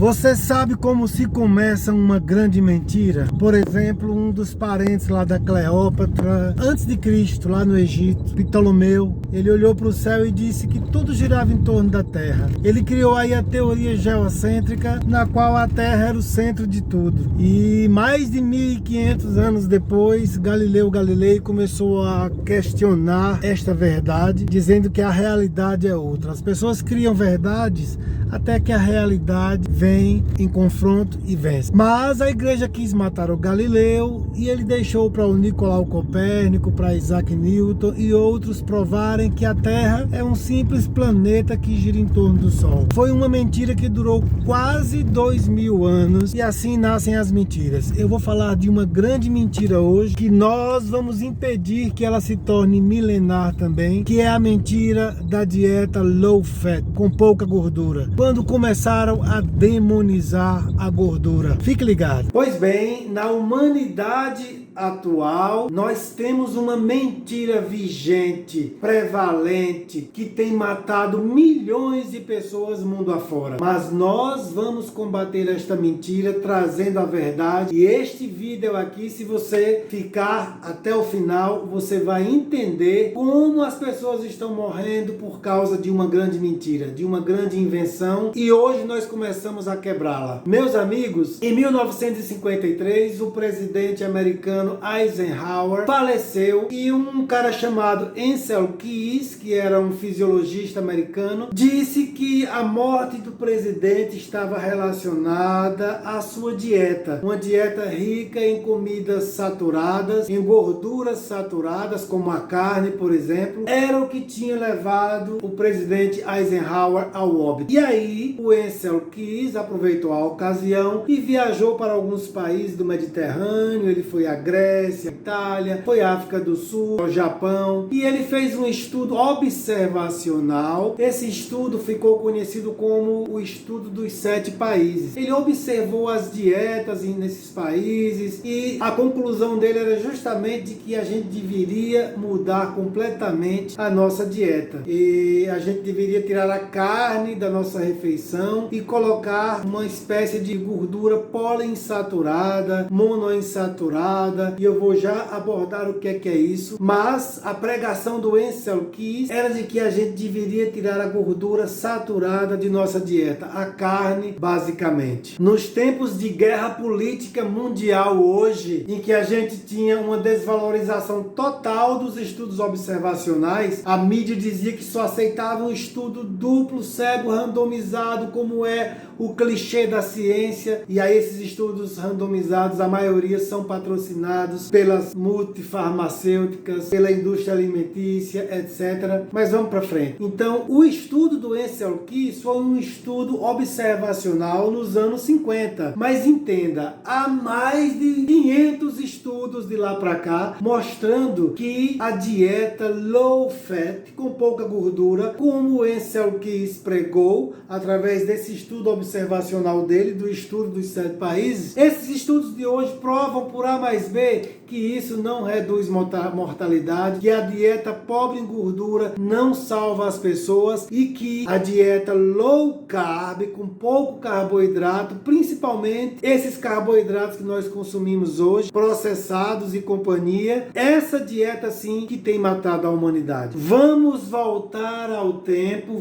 Você sabe como se começa uma grande mentira? Por exemplo, um dos parentes lá da Cleópatra, antes de Cristo, lá no Egito, Ptolomeu, ele olhou para o céu e disse que tudo girava em torno da Terra. Ele criou aí a teoria geocêntrica, na qual a Terra era o centro de tudo. E mais de 1500 anos depois, Galileu Galilei começou a questionar esta verdade, dizendo que a realidade é outra. As pessoas criam verdades até que a realidade vem em confronto e vence. Mas a igreja quis matar o Galileu e ele deixou para o Nicolau Copérnico, para Isaac Newton e outros provarem que a Terra é um simples planeta que gira em torno do Sol. Foi uma mentira que durou quase 2000 anos e assim nascem as mentiras. Eu vou falar de uma grande mentira hoje que nós vamos impedir que ela se torne milenar também, que é a mentira da dieta low fat, com pouca gordura. Quando começaram a demonizar a gordura. Fique ligado. Pois bem, na humanidade atual, nós temos uma mentira vigente, prevalente, que tem matado milhões de pessoas mundo afora. Mas nós vamos combater esta mentira trazendo a verdade. E este vídeo aqui, se você ficar até o final, você vai entender como as pessoas estão morrendo por causa de uma grande mentira, de uma grande invenção. E hoje nós começamos a quebrá-la. Meus amigos, em 1953, o presidente americano Eisenhower faleceu e um cara chamado Ancel Keys, que era um fisiologista americano, disse que a morte do presidente estava relacionada à sua dieta. Uma dieta rica em comidas saturadas, em gorduras saturadas, como a carne, por exemplo, era o que tinha levado o presidente Eisenhower ao óbito. E aí, o Ancel Keys aproveitou a ocasião e viajou para alguns países do Mediterrâneo. Ele foi à Grécia, Itália, foi à África do Sul, ao Japão, e ele fez um estudo observacional. Esse estudo ficou conhecido como o estudo dos 7 países. Ele observou as dietas nesses países e a conclusão dele era justamente que a gente deveria mudar completamente a nossa dieta. E a gente deveria tirar a carne da nossa refeição e colocar uma espécie de gordura poliinsaturada, monoinsaturada, e eu vou já abordar o que é isso. Mas a pregação do Ancel Keys era de que a gente deveria tirar a gordura saturada de nossa dieta, a carne basicamente. Nos tempos de guerra política mundial hoje, em que a gente tinha uma desvalorização total dos estudos observacionais, a mídia dizia que só aceitava um estudo duplo, cego, randomizado, como é o clichê da ciência. E aí esses estudos randomizados, a maioria são patrocinados pelas multifarmacêuticas, pela indústria alimentícia, etc. Mas vamos para frente. Então, o estudo do Ancel Keys foi um estudo observacional nos anos 50. Mas entenda, há mais de 500 estudos de lá para cá mostrando que a dieta low fat, com pouca gordura, como o Ancel Keys pregou através desse estudo observacional dele, do estudo dos 7 países, esses estudos de hoje provam por A mais B que isso não reduz mortalidade, que a dieta pobre em gordura não salva as pessoas e que a dieta low carb, com pouco carboidrato, principalmente esses carboidratos que nós consumimos hoje, processados e companhia, essa dieta sim que tem matado a humanidade. Vamos voltar ao tempo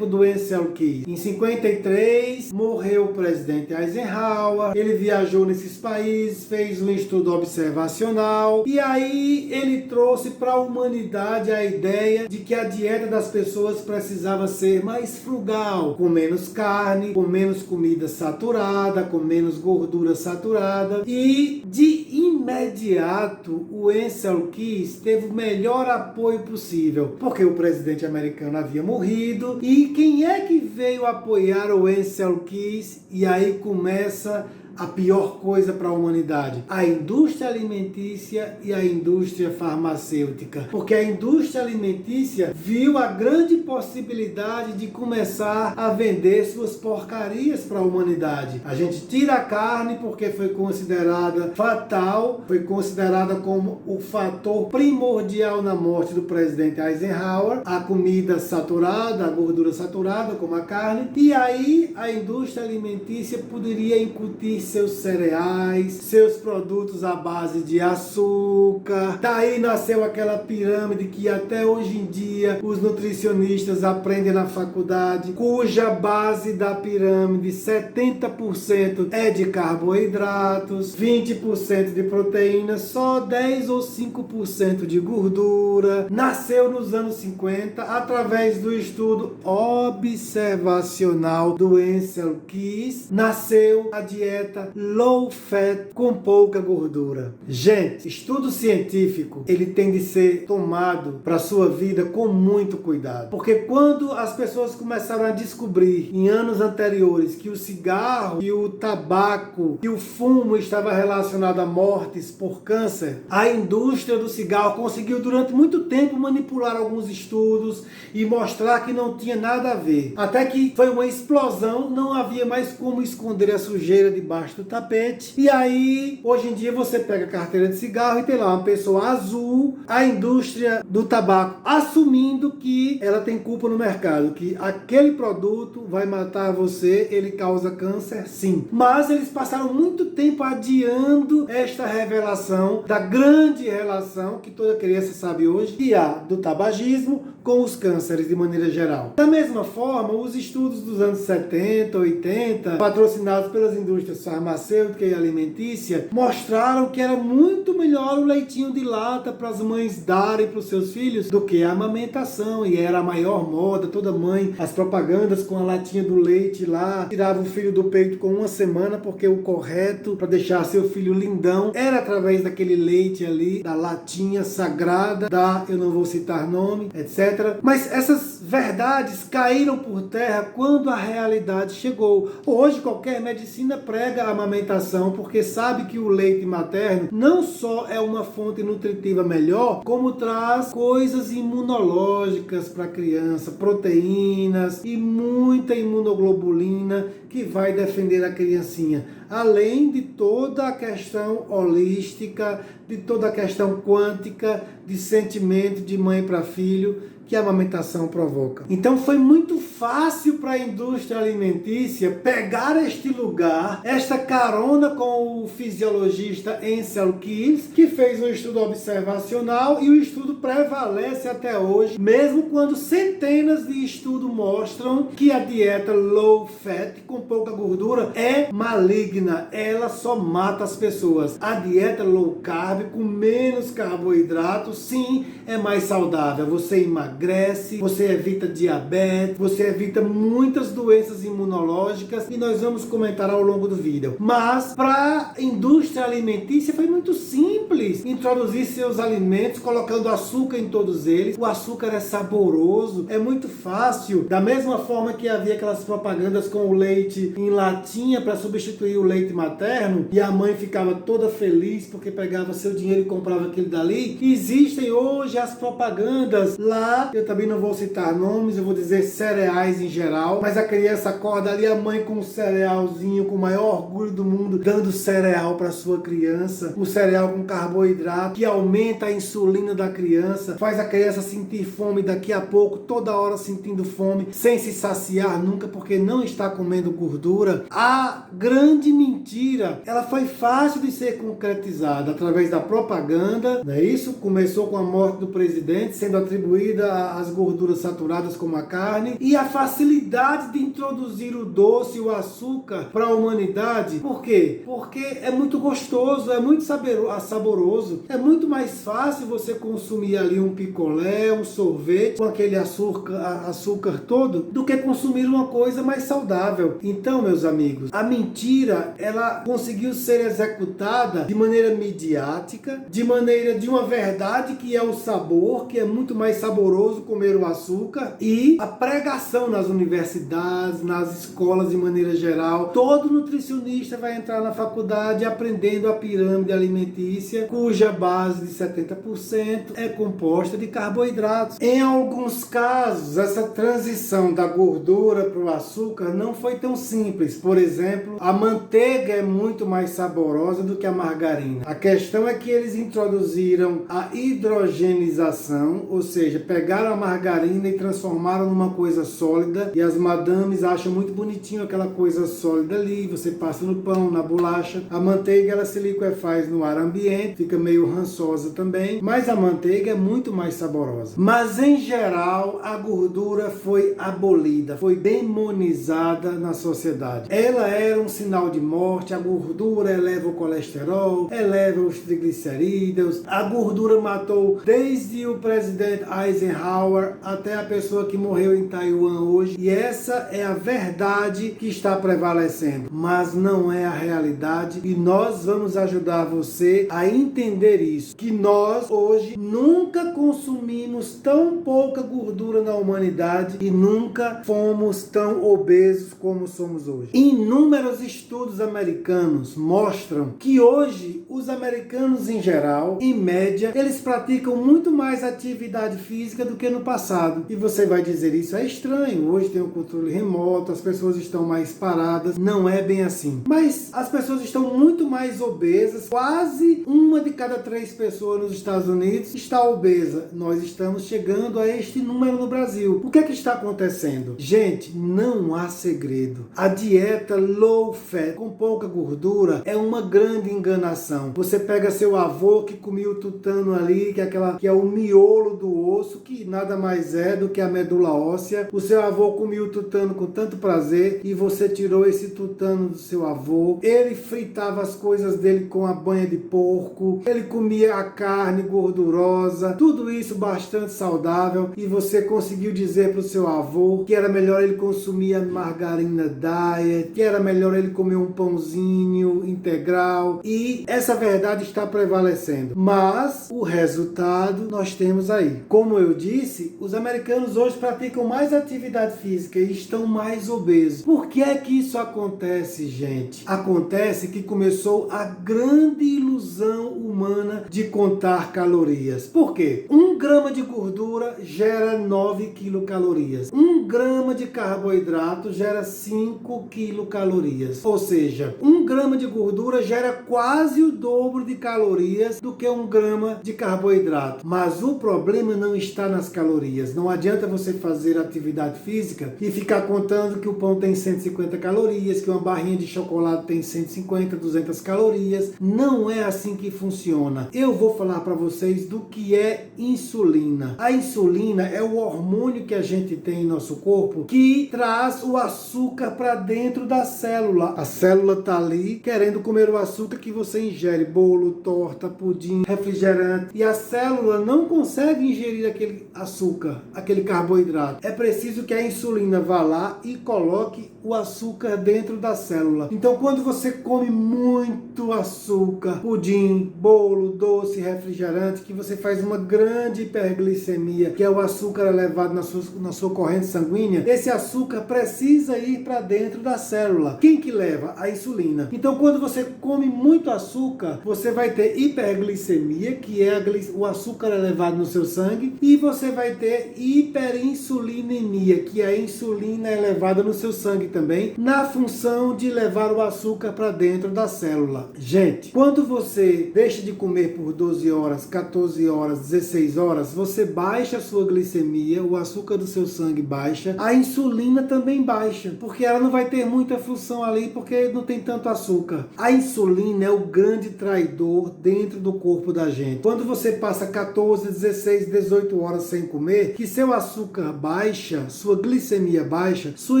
do Ancel Keys. Em 53, morreu o presidente Eisenhower, ele viajou nesses países, fez um estudo observacional e aí ele trouxe para a humanidade a ideia de que a dieta das pessoas precisava ser mais frugal, com menos carne, com menos comida saturada, com menos gordura saturada, e de imediato o Ancel Keys teve o melhor apoio possível, porque o presidente americano havia morrido. E quem é que veio apoiar o Ancel Keys? E aí começa a pior coisa para a humanidade? A indústria alimentícia e a indústria farmacêutica. Porque a indústria alimentícia viu a grande possibilidade de começar a vender suas porcarias para a humanidade. A gente tira a carne porque foi considerada fatal, foi considerada como o fator primordial na morte do presidente Eisenhower, a comida saturada, a gordura saturada, como a carne, e aí a indústria alimentícia poderia incutir seus cereais, seus produtos à base de açúcar. Daí nasceu aquela pirâmide que até hoje em dia os nutricionistas aprendem na faculdade, cuja base da pirâmide 70% é de carboidratos, 20% de proteínas, só 10 ou 5% de gordura. Nasceu nos anos 50 através do estudo observacional do Ansel Keys. Nasceu a dieta low fat com pouca gordura. Gente, estudo científico, ele tem de ser tomado para sua vida com muito cuidado. Porque quando as pessoas começaram a descobrir em anos anteriores que o cigarro, que o tabaco, que o fumo estava relacionado a mortes por câncer, a indústria do cigarro conseguiu durante muito tempo manipular alguns estudos e mostrar que não tinha nada a ver. Até que foi uma explosão, não havia mais como esconder a sujeira debaixo do tapete. E aí, hoje em dia, você pega a carteira de cigarro e tem lá uma pessoa azul, a indústria do tabaco assumindo que ela tem culpa no mercado, que aquele produto vai matar você, ele causa câncer, sim. Mas eles passaram muito tempo adiando esta revelação da grande relação que toda criança sabe hoje, que há do tabagismo com os cânceres de maneira geral. Da mesma forma, os estudos dos anos 70, 80, patrocinados pelas indústrias farmacêuticas e alimentícia, mostraram que era muito melhor o leitinho de lata para as mães darem para os seus filhos do que a amamentação, e era a maior moda, toda mãe, as propagandas com a latinha do leite lá, tirava o filho do peito com 1 semana, porque o correto para deixar seu filho lindão era através daquele leite ali, da latinha sagrada, eu não vou citar nome, etc. Mas essas verdades caíram por terra quando a realidade chegou. Hoje qualquer medicina prega a amamentação, porque sabe que o leite materno não só é uma fonte nutritiva melhor, como traz coisas imunológicas para a criança, proteínas e muita imunoglobulina que vai defender a criancinha. Além de toda a questão holística, de toda a questão quântica, de sentimento de mãe para filho, que a amamentação provoca. Então foi muito fácil para a indústria alimentícia pegar este lugar, esta carona com o fisiologista Ansel Keys, que fez um estudo observacional, e o estudo prevalece até hoje, mesmo quando centenas de estudos mostram que a dieta low fat, com pouca gordura, é maligna, ela só mata as pessoas. A dieta low carb, com menos carboidratos, sim, é mais saudável. Você emagrece, você evita diabetes, você evita muitas doenças imunológicas, e nós vamos comentar ao longo do vídeo. Mas para a indústria alimentícia foi muito simples introduzir seus alimentos colocando açúcar em todos eles. O açúcar é saboroso, é muito fácil. Da mesma forma que havia aquelas propagandas com o leite em latinha para substituir o leite materno, e a mãe ficava toda feliz porque pegava seu dinheiro e comprava aquilo dali. Existem hoje as propagandas lá, eu também não vou citar nomes, eu vou dizer cereais em geral, mas a criança acorda ali, a mãe com um cerealzinho, com o maior orgulho do mundo, dando cereal para sua criança, um cereal com carboidrato, que aumenta a insulina da criança, faz a criança sentir fome daqui a pouco, toda hora sentindo fome, sem se saciar nunca, porque não está comendo gordura. A grande mentira, ela foi fácil de ser concretizada através da propaganda, não é isso? Começou com a morte do presidente, sendo atribuída às gorduras saturadas como a carne, e a facilidade de introduzir o doce e o açúcar para a humanidade. Por quê? Porque é muito gostoso, é muito saboroso, é muito mais fácil você consumir ali um picolé, um sorvete com aquele açúcar todo, do que consumir uma coisa mais saudável. Então, meus amigos, a mentira, ela conseguiu ser executada de maneira midiática, de uma verdade que é o sabor, que é muito mais saboroso idoso comer o açúcar e a pregação nas universidades, nas escolas de maneira geral. Todo nutricionista vai entrar na faculdade aprendendo a pirâmide alimentícia, cuja base de 70% é composta de carboidratos. Em alguns casos, essa transição da gordura para o açúcar não foi tão simples. Por exemplo, a manteiga é muito mais saborosa do que a margarina. A questão é que eles introduziram a hidrogenização, ou seja, pegaram a margarina e transformaram numa coisa sólida, e as madames acham muito bonitinho aquela coisa sólida ali, você passa no pão, na bolacha. A manteiga ela se liquefaz no ar ambiente, fica meio rançosa também, mas a manteiga é muito mais saborosa. Mas em geral, a gordura foi abolida, foi demonizada na sociedade. Ela era um sinal de morte, a gordura eleva o colesterol, eleva os triglicerídeos, a gordura matou desde o presidente Eisenhower até a pessoa que morreu em Taiwan hoje, e essa é a verdade que está prevalecendo, mas não é a realidade, e nós vamos ajudar você a entender isso, que nós hoje nunca consumimos tão pouca gordura na humanidade e nunca fomos tão obesos como somos hoje. Inúmeros estudos americanos mostram que hoje os americanos em geral, em média, eles praticam muito mais atividade física do que no passado. E você vai dizer, isso é estranho, hoje tem um controle remoto, as pessoas estão mais paradas. Não é bem assim. Mas as pessoas estão muito mais obesas, quase uma de cada 3 pessoas nos Estados Unidos está obesa. Nós estamos chegando a este número no Brasil. O que é que está acontecendo? Gente, não há segredo. A dieta low fat, com pouca gordura, é uma grande enganação. Você pega seu avô que comia o tutano ali, que é o miolo do osso, que nada mais é do que a medula óssea. O seu avô comia o tutano com tanto prazer e você tirou esse tutano do seu avô. Ele fritava as coisas dele com a banha de porco, ele comia a carne gordurosa, tudo isso bastante saudável, e você conseguiu dizer para o seu avô que era melhor ele consumir a margarina diet, que era melhor ele comer um pãozinho integral, e essa verdade está prevalecendo. Mas o resultado nós temos aí. Como eu disse, os americanos hoje praticam mais atividade física e estão mais obesos. Por que é que isso acontece, gente? Acontece que começou a grande ilusão humana de contar calorias. Por quê? 1 grama de gordura gera 9 quilocalorias. 1 grama de carboidrato gera 5 quilocalorias. Ou seja, 1 grama de gordura gera quase o dobro de calorias do que 1 grama de carboidrato. Mas o problema não está nas calorias. Não adianta você fazer atividade física e ficar contando que o pão tem 150 calorias, que uma barrinha de chocolate tem 150, 200 calorias. Não é assim que funciona. Eu vou falar para vocês do que é insulina. A insulina é o hormônio que a gente tem em nosso corpo que traz o açúcar para dentro da célula. A célula tá ali querendo comer o açúcar que você ingere, bolo, torta, pudim, refrigerante, e a célula não consegue ingerir aquele açúcar, aquele carboidrato. É preciso que a insulina vá lá e coloque o açúcar dentro da célula. Então, quando você come muito açúcar, pudim, bolo, doce, refrigerante, que você faz uma grande hiperglicemia, que é o açúcar elevado na sua corrente sanguínea, esse açúcar precisa ir para dentro da célula. Quem que leva? A insulina. Então, quando você come muito açúcar, você vai ter hiperglicemia, que é o açúcar elevado no seu sangue, e você vai ter hiperinsulinemia, que é a insulina elevada no seu sangue também, na função de levar o açúcar para dentro da célula. Gente, quando você deixa de comer por 12 horas, 14 horas, 16 horas, você baixa a sua glicemia, o açúcar do seu sangue baixa, a insulina também baixa, porque ela não vai ter muita função ali, porque não tem tanto açúcar. A insulina é o grande traidor dentro do corpo da gente. Quando você passa 14, 16, 18 horas sem comer, que seu açúcar baixa, sua glicemia baixa, sua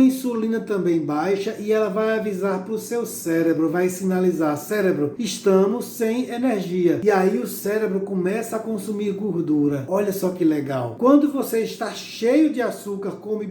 insulina também baixa, e ela vai avisar para o seu cérebro, vai sinalizar: cérebro, estamos sem energia. E aí o cérebro começa a consumir gordura. gordura. Olha só que legal. Quando você está cheio de açúcar, come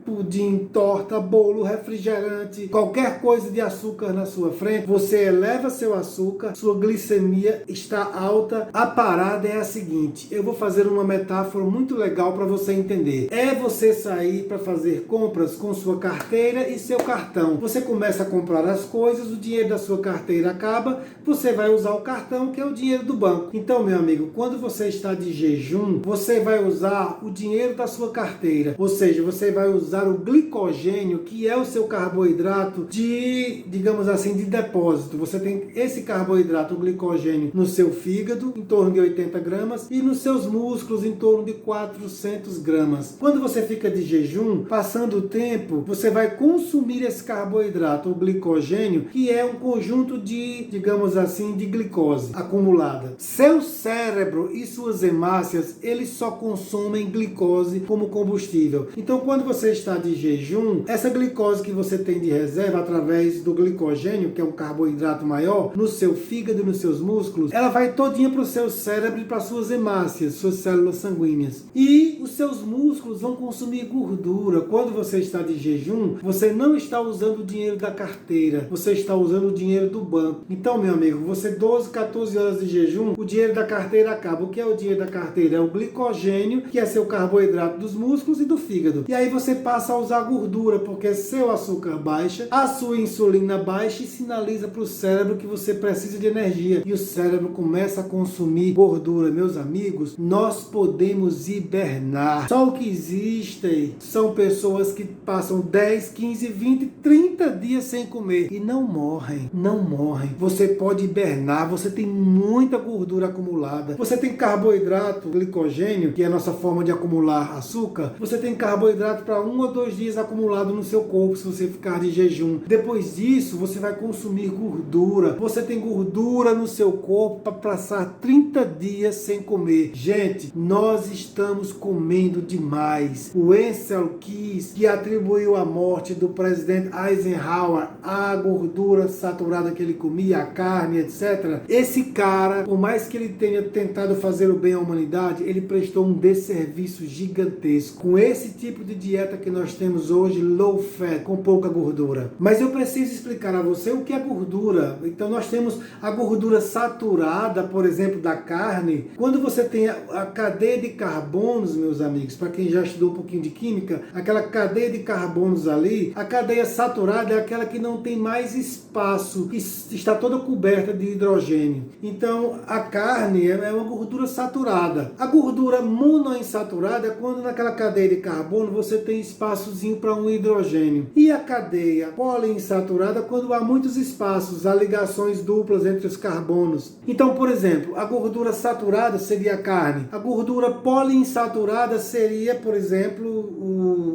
pudim, torta, bolo, refrigerante, qualquer coisa de açúcar na sua frente, você eleva seu açúcar, sua glicemia está alta. A parada é a seguinte, eu vou fazer uma metáfora muito legal para você entender. É você sair para fazer compras com sua carteira e seu cartão. Você começa a comprar as coisas, o dinheiro da sua carteira acaba, você vai usar o cartão, que é o dinheiro do banco. Então, meu amigo, quando você está de jejum, você vai usar o dinheiro da sua carteira, ou seja, você vai usar o glicogênio, que é o seu carboidrato de, digamos assim, de depósito. Você tem esse carboidrato, o glicogênio, no seu fígado, em torno de 80 gramas, e nos seus músculos, em torno de 400 gramas. Quando você fica de jejum, passando o tempo, você vai consumir esse carboidrato, o glicogênio, que é um conjunto de, digamos assim, de glicose acumulada. Seu cérebro e suas hemácias, eles só consomem glicose como combustível. Então, quando você está de jejum, essa glicose que você tem de reserva através do glicogênio, que é um carboidrato maior, no seu fígado e nos seus músculos, ela vai todinha para o seu cérebro e para suas hemácias, suas células sanguíneas. E os seus músculos vão consumir gordura. Quando você está de jejum, você não está usando o dinheiro da carteira, você está usando o dinheiro do banco. Então, meu amigo, você 12, 14 horas de jejum, o dinheiro da carteira acaba. O que é o dinheiro da carteira? É o glicogênio, que é seu carboidrato dos músculos e do fígado. E aí você passa a usar gordura, porque seu açúcar baixa, a sua insulina baixa e sinaliza para o cérebro que você precisa de energia. E o cérebro começa a consumir gordura. Meus amigos, nós podemos hibernar. Só o que existem são pessoas que passam 10, 15, 20, 30 dias sem comer e não morrem. Não morrem. Você pode hibernar, você tem muita gordura acumulada. Você tem carboidrato, glicogênio, que é a nossa forma de acumular açúcar. Você tem carboidrato para 1 ou 2 dias acumulado no seu corpo, se você ficar de jejum. Depois disso, você vai consumir gordura. Você tem gordura no seu corpo para passar 30 dias sem comer. Gente, nós estamos comendo demais. O Ancel Keys, que atribuiu a morte do presidente Eisenhower à gordura saturada que ele comia, a carne, etc. Esse cara, por mais que ele tenha tentado fazer o bem à humanidade, ele prestou um desserviço gigantesco. Com esse tipo de dieta que nós temos hoje, low fat, com pouca gordura. Mas eu preciso explicar a você o que é gordura. Então nós temos a gordura saturada, por exemplo, da carne. Quando você tem a cadeia de carbonos, meus amigos, para quem já estudou um pouquinho de química, aquela cadeia de carbonos ali, a cadeia saturada é aquela que não tem mais espaço, que está toda coberta de hidrogênio. Então a carne é uma gordura saturada. A gordura monoinsaturada é quando naquela cadeia de carbono você tem espaçozinho para um hidrogênio. E a cadeia poliinsaturada quando há muitos espaços, há ligações duplas entre os carbonos. Então, por exemplo, a gordura saturada seria a carne. A gordura poliinsaturada seria, por exemplo,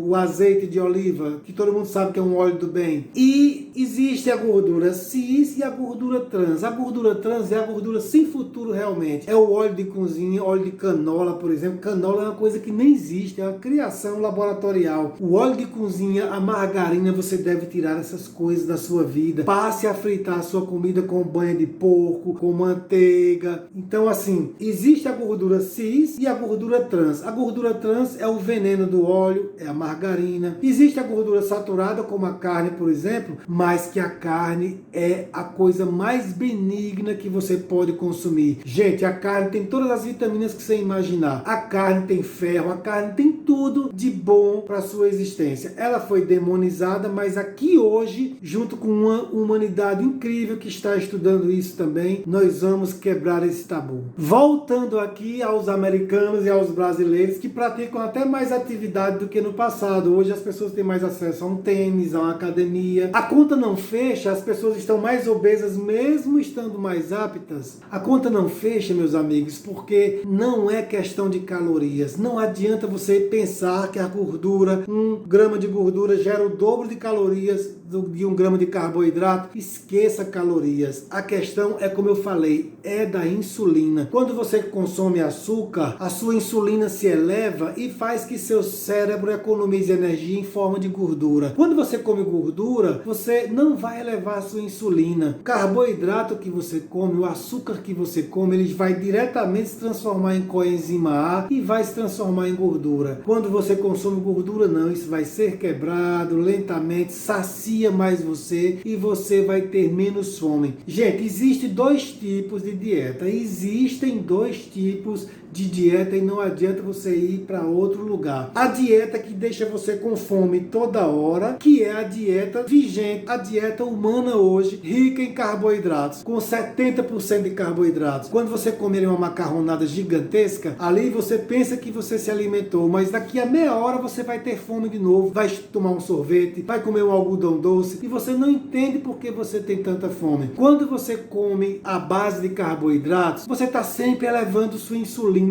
o azeite de oliva, que todo mundo sabe que é um óleo do bem. E existe a gordura cis e a gordura trans. A gordura trans é a gordura sem futuro realmente. É o óleo de cozinha, óleo de canola, por exemplo. Canola é uma coisa que nem existe, é uma criação laboratorial. O óleo de cozinha, a margarina, você deve tirar essas coisas da sua vida. Passe a fritar a sua comida com banha de porco, com manteiga. Então, assim, existe a gordura cis e a gordura trans. A gordura trans é o veneno do óleo, é a margarina. Existe a gordura saturada, como a carne, por exemplo, mas que a carne é a coisa mais benigna que você pode consumir. Gente, a carne tem todas as vitaminas que você imaginar. A carne tem ferro, a carne tem tudo de bom para a sua existência. Ela foi demonizada, mas aqui hoje, junto com uma humanidade incrível que está estudando isso também, nós vamos quebrar esse tabu. Voltando aqui aos americanos e aos brasileiros que praticam até mais atividade do que no passado. Hoje as pessoas têm mais acesso a um tênis, a uma academia. A conta não fecha, as pessoas estão mais obesas mesmo estando mais aptas. A conta não fecha, meus amigos, porque não é questão de calorias. Não adianta você pensar que a gordura, 1 grama de gordura gera o dobro de calorias de 1 grama de carboidrato, esqueça calorias. A questão é, como eu falei, é da insulina. Quando você consome açúcar, a sua insulina se eleva e faz que seu cérebro economize energia em forma de gordura. Quando você come gordura, você não vai elevar a sua insulina. O carboidrato que você come, o açúcar que você come, ele vai diretamente se transformar em coenzima A e vai se transformar em gordura. Quando você consome gordura, não, isso vai ser quebrado lentamente, sacia mais você e você vai ter menos fome. Gente, existem 2 tipos de dieta. Existem 2 tipos de dieta e não adianta você ir para outro lugar. A dieta que deixa você com fome toda hora, que é a dieta vigente, a dieta humana hoje, rica em carboidratos, com 70% de carboidratos. Quando você comer uma macarronada gigantesca, ali você pensa que você se alimentou, mas daqui a meia hora você vai ter fome de novo, vai tomar um sorvete, vai comer um algodão doce e você não entende por que você tem tanta fome. Quando você come à base de carboidratos, você está sempre elevando sua insulina,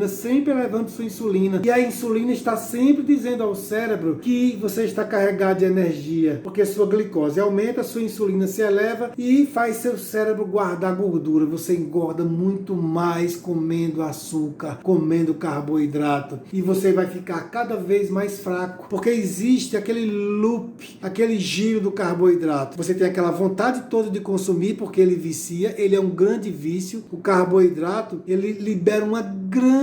e a insulina está sempre dizendo ao cérebro que você está carregado de energia, porque sua glicose aumenta, sua insulina se eleva e faz seu cérebro guardar gordura. Você engorda muito mais comendo açúcar, comendo carboidrato, e você vai ficar cada vez mais fraco, porque existe aquele loop, aquele giro do carboidrato. Você tem aquela vontade toda de consumir porque ele vicia, ele é um grande vício. O carboidrato, ele libera uma grande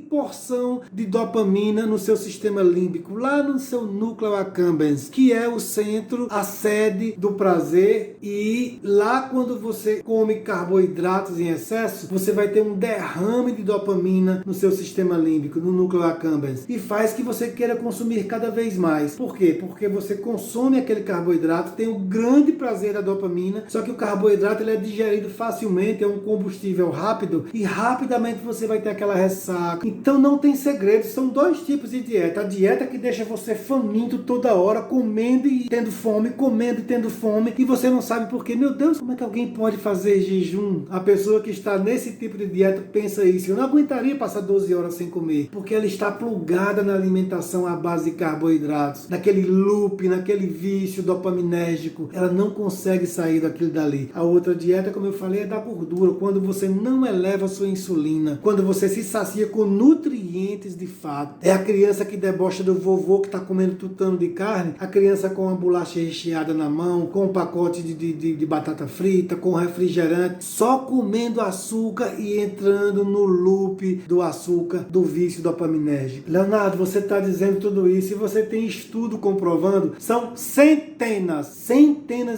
porção de dopamina no seu sistema límbico, lá no seu núcleo accumbens, que é o centro, a sede do prazer, e lá quando você come carboidratos em excesso, você vai ter um derrame de dopamina no seu sistema límbico, no núcleo accumbens, e faz que você queira consumir cada vez mais. Por quê? Porque você consome aquele carboidrato, tem o grande prazer da dopamina, só que o carboidrato ele é digerido facilmente, é um combustível rápido, e rapidamente você vai ter aquela ressaca. Então não tem segredo, são 2 tipos de dieta. A dieta que deixa você faminto toda hora, comendo e tendo fome, comendo e tendo fome, e você não sabe por quê. Meu Deus, como é que alguém pode fazer jejum? A pessoa que está nesse tipo de dieta pensa isso: eu não aguentaria passar 12 horas sem comer, porque ela está plugada na alimentação à base de carboidratos, naquele loop, naquele vício dopaminérgico. Ela não consegue sair daquilo dali. A outra dieta, como eu falei, é da gordura, quando você não eleva a sua insulina, quando você se sacia com nutrientes de fato. É a criança que debocha do vovô que está comendo tutano de carne, a criança com a bolacha recheada na mão, com um pacote de batata frita, com refrigerante, só comendo açúcar e entrando no loop do açúcar, do vício dopaminérgico. Leonardo, você está dizendo tudo isso e você tem estudo comprovando? São centenas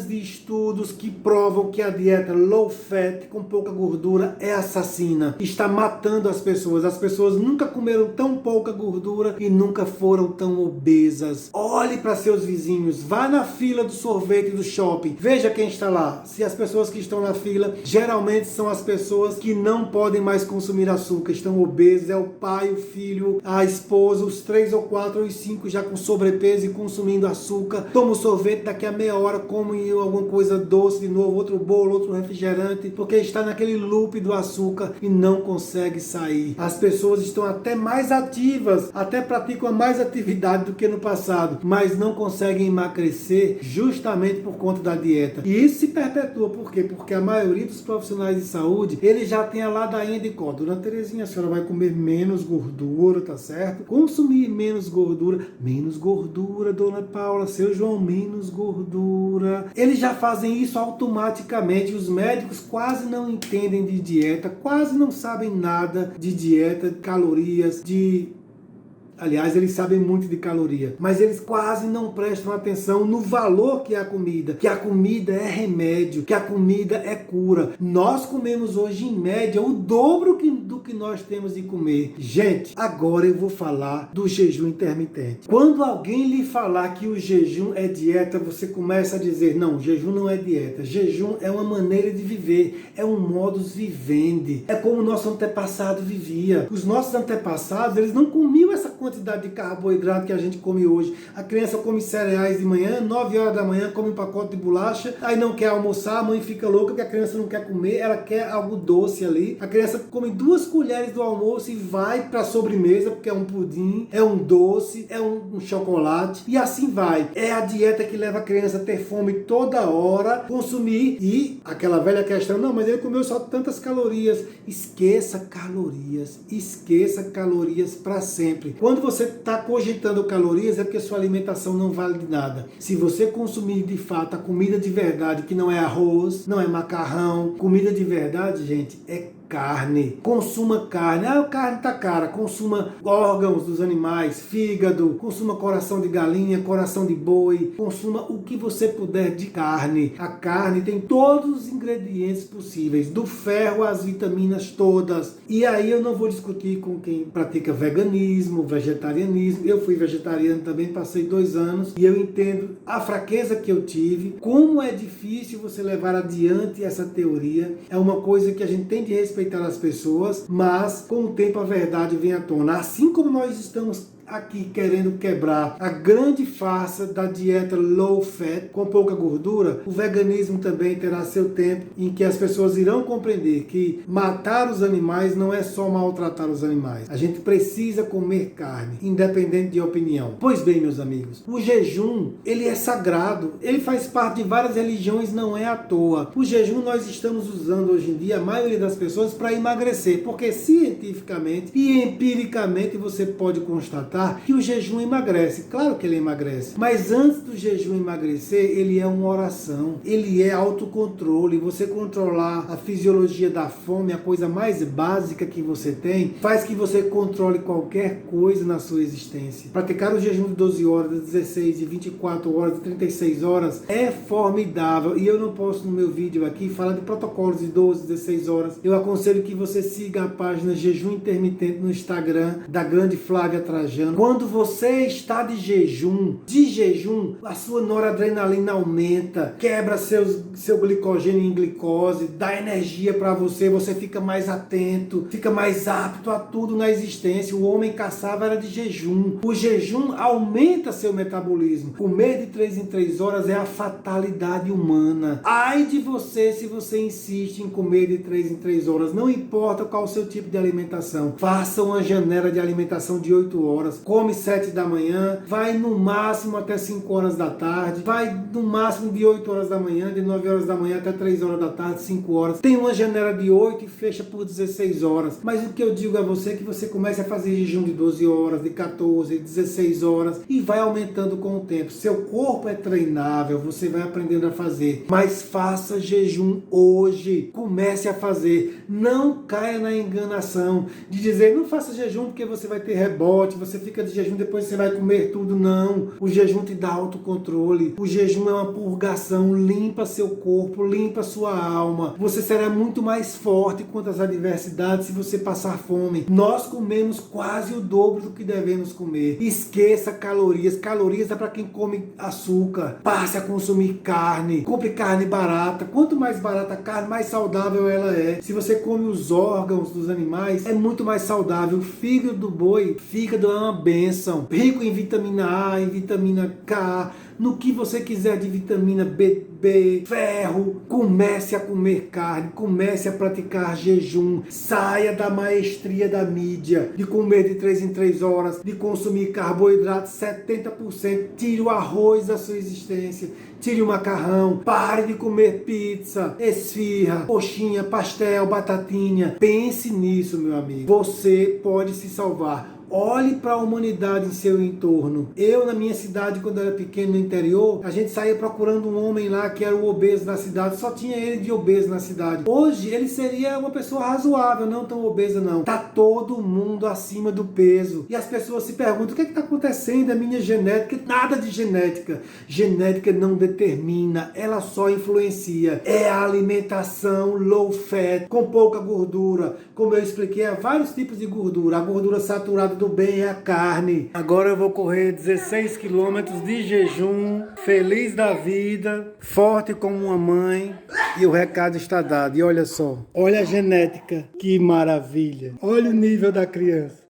de estudos que provam que a dieta low fat, com pouca gordura, é assassina. Está matando as pessoas. As pessoas nunca comeram tão pouca gordura e nunca foram tão obesas. Olhe para seus vizinhos, vá na fila do sorvete do shopping, veja quem está lá. Se as pessoas que estão na fila geralmente são as pessoas que não podem mais consumir açúcar, estão obesas, é o pai, o filho, a esposa, os 3 ou 4 ou os 5 já com sobrepeso e consumindo açúcar. Toma o sorvete, daqui a meia hora come alguma coisa doce de novo, outro bolo, outro refrigerante, porque está naquele loop do açúcar e não consegue sair. As pessoas estão até mais ativas, até praticam mais atividade do que no passado, mas não conseguem emagrecer justamente por conta da dieta. E isso se perpetua, por quê? Porque a maioria dos profissionais de saúde, eles já têm a ladainha de cor. Dona Terezinha, a senhora vai comer menos gordura, tá certo? Consumir menos gordura, Dona Paula, seu João, menos gordura. Eles já fazem isso automaticamente. Os médicos quase não entendem de dieta, quase não sabem nada de dieta, de calorias, aliás, eles sabem muito de caloria, mas eles quase não prestam atenção no valor que é a comida, que a comida é remédio, que a comida é cura. Nós comemos hoje, em média, o dobro do que nós temos de comer. Gente, agora eu vou falar do jejum intermitente. Quando alguém lhe falar que o jejum é dieta, você começa a dizer: não, jejum não é dieta. Jejum é uma maneira de viver, é um modus vivendi. É como o nosso antepassado vivia. Os nossos antepassados, eles não comiam essa quantidade de carboidrato que a gente come hoje. A criança come cereais de manhã, 9 horas da manhã come um pacote de bolacha, aí não quer almoçar, a mãe fica louca porque a criança não quer comer, ela quer algo doce ali. A criança come 2 colheres do almoço e vai para a sobremesa, porque é um pudim, é um doce, é um chocolate, e assim vai. É a dieta que leva a criança a ter fome toda hora, consumir, e aquela velha questão, não, mas ele comeu só tantas calorias. Esqueça calorias para sempre. Quando você está cogitando calorias, é porque sua alimentação não vale de nada. Se você consumir de fato a comida de verdade, que não é arroz, não é macarrão, comida de verdade, gente, é carne. Consuma carne. Ah, a carne tá cara. Consuma órgãos dos animais, fígado, consuma coração de galinha, coração de boi, consuma o que você puder de carne. A carne tem todos os ingredientes possíveis, do ferro às vitaminas todas. E aí eu não vou discutir com quem pratica veganismo, vegetarianismo. Eu fui vegetariano também, passei 2 anos e eu entendo a fraqueza que eu tive, como é difícil você levar adiante essa teoria. É uma coisa que a gente tem de respeitar as pessoas, mas com o tempo a verdade vem à tona. Assim como nós estamos aqui querendo quebrar a grande farsa da dieta low fat, com pouca gordura, o veganismo também terá seu tempo em que as pessoas irão compreender que matar os animais não é só maltratar os animais. A gente precisa comer carne, independente de opinião. Pois bem, meus amigos, o jejum, ele é sagrado, ele faz parte de várias religiões, não é à toa. O jejum nós estamos usando hoje em dia, a maioria das pessoas, para emagrecer, porque cientificamente e empiricamente você pode constatar que o jejum emagrece. Claro que ele emagrece, mas antes do jejum emagrecer, ele é uma oração, ele é autocontrole. Você controlar a fisiologia da fome, a coisa mais básica que você tem, faz que você controle qualquer coisa na sua existência. Praticar o jejum de 12 horas, de 16, de 24 horas, de 36 horas é formidável, e eu não posso no meu vídeo aqui falar de protocolos de 12, 16 horas. Eu aconselho que você siga a página Jejum Intermitente no Instagram da grande Flávia Trajano. Quando você está de jejum, a sua noradrenalina aumenta, quebra seu glicogênio em glicose, dá energia para você, você fica mais atento, fica mais apto a tudo na existência. O homem caçava era de jejum. O jejum aumenta seu metabolismo. Comer de 3 em 3 horas é a fatalidade humana. Ai de você se você insiste em comer de 3 em 3 horas. Não importa qual o seu tipo de alimentação. Faça uma janela de alimentação de 8 horas. Come 7 da manhã, vai no máximo até 5 horas da tarde, vai no máximo de 8 horas da manhã, de 9 horas da manhã até 3 horas da tarde, 5 horas. Tem uma janela de 8 e fecha por 16 horas. Mas o que eu digo a você é que você comece a fazer jejum de 12 horas, de 14, de 16 horas e vai aumentando com o tempo. Seu corpo é treinável, você vai aprendendo a fazer. Mas faça jejum hoje. Comece a fazer. Não caia na enganação de dizer, não faça jejum porque você vai ter rebote, você fica de jejum, depois você vai comer tudo. Não. O jejum te dá autocontrole. O jejum é uma purgação, limpa seu corpo, limpa sua alma. Você será muito mais forte contra as adversidades se você passar fome. Nós comemos quase o dobro do que devemos comer. Esqueça calorias. Calorias é para quem come açúcar. Passe a consumir carne. Compre carne barata. Quanto mais barata a carne, mais saudável ela é. Se você come os órgãos dos animais, é muito mais saudável. O fígado do boi, fígado é uma bênção, rico em vitamina A, em vitamina K, no que você quiser de vitamina B, ferro. Comece a comer carne, comece a praticar jejum, saia da maestria da mídia, de comer de 3 em 3 horas, de consumir carboidrato 70%, tire o arroz da sua existência, tire o macarrão, pare de comer pizza, esfirra, coxinha, pastel, batatinha. Pense nisso, meu amigo. Você pode se salvar. Olhe para a humanidade em seu entorno. Eu, na minha cidade, quando era pequeno no interior, a gente saía procurando um homem lá que era o obeso da cidade. Só tinha ele de obeso na cidade. Hoje, ele seria uma pessoa razoável, não tão obesa não. Tá todo mundo acima do peso. E as pessoas se perguntam, o que está acontecendo? A minha genética? Nada de genética. Genética não determina, ela só influencia. É a alimentação low fat, com pouca gordura. Como eu expliquei, há vários tipos de gordura. A gordura saturada do bem é a carne. Agora eu vou correr 16 quilômetros de jejum, feliz da vida, forte como uma mãe, e o recado está dado. E olha só, olha a genética, que maravilha. Olha o nível da criança.